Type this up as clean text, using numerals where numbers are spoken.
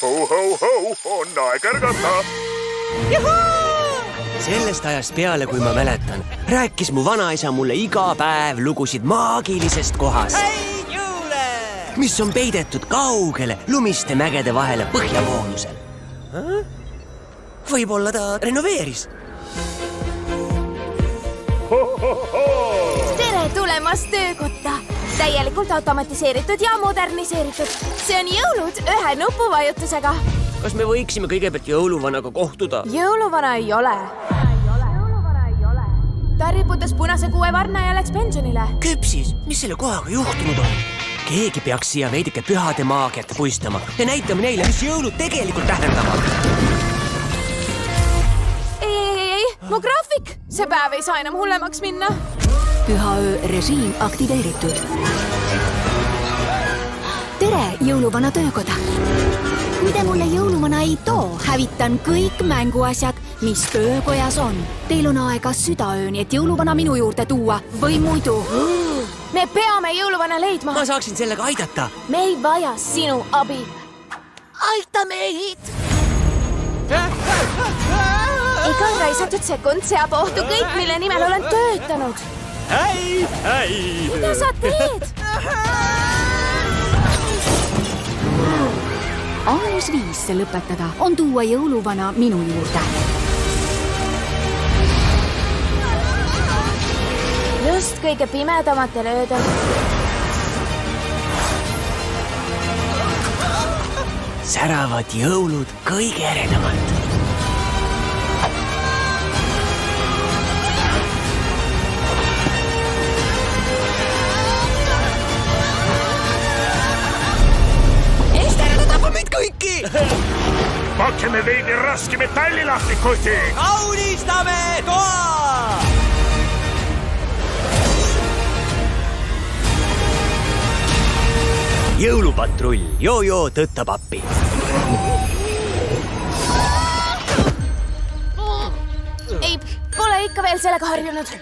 Ho-ho-ho, on aeg ärgata. Sellest ajast peale, kui ma mäletan, rääkis mu vanaisa mulle iga päev lugusid maagilisest kohast, Häid jõule! mis on peidetud kaugele lumiste mägede vahele põhjavoonusel. Võib-olla ta renoveeris. Tere tulemast töökotta! Täielikult automatiseeritud ja moderniseeritud. See on jõulud ühe nupuvajutusega. Kas me võiksime kõigepealt jõuluvanaga kohtuda? Jõuluvana ei ole. Ta riputas punase kuuevarna ja läks pensionile. Küpsis, mis selle kohaga juhtunud on? Keegi peaks siia veidike pühade maagiat puistama ja näitama neile, mis jõulud tegelikult tähendavad. Ei, mu graafik! See päev ei saa enam hullemaks minna. Pühaöö režiim aktiveeritud. Tere, jõuluvana töökoda! Kui te mulle jõuluvana ei too, hävitan kõik mänguasjad, mis töökojas on. Teil on aega südaööni, et jõuluvana minu juurde tuua või muidu. Me peame jõuluvana leidma. Ma saaksin sellega aidata. Me ei vaja sinu abi. Aita meid! Iga raisatud sekund seab ohtu kõik, mille nimel olen töötanud. Mida sa teed? Ainus viis see lõpetada on tuua jõuluvana minu juurde. Just kõige pimedamatel öödel. Säravad jõulud kõige eredamalt. Kõiki! Pakkeme veidi raske metallilahtikuti. Kaunistame toa! Jõulupatrull, joo-joo tõttab appi. Ei, pole ikka veel sellega harjunud.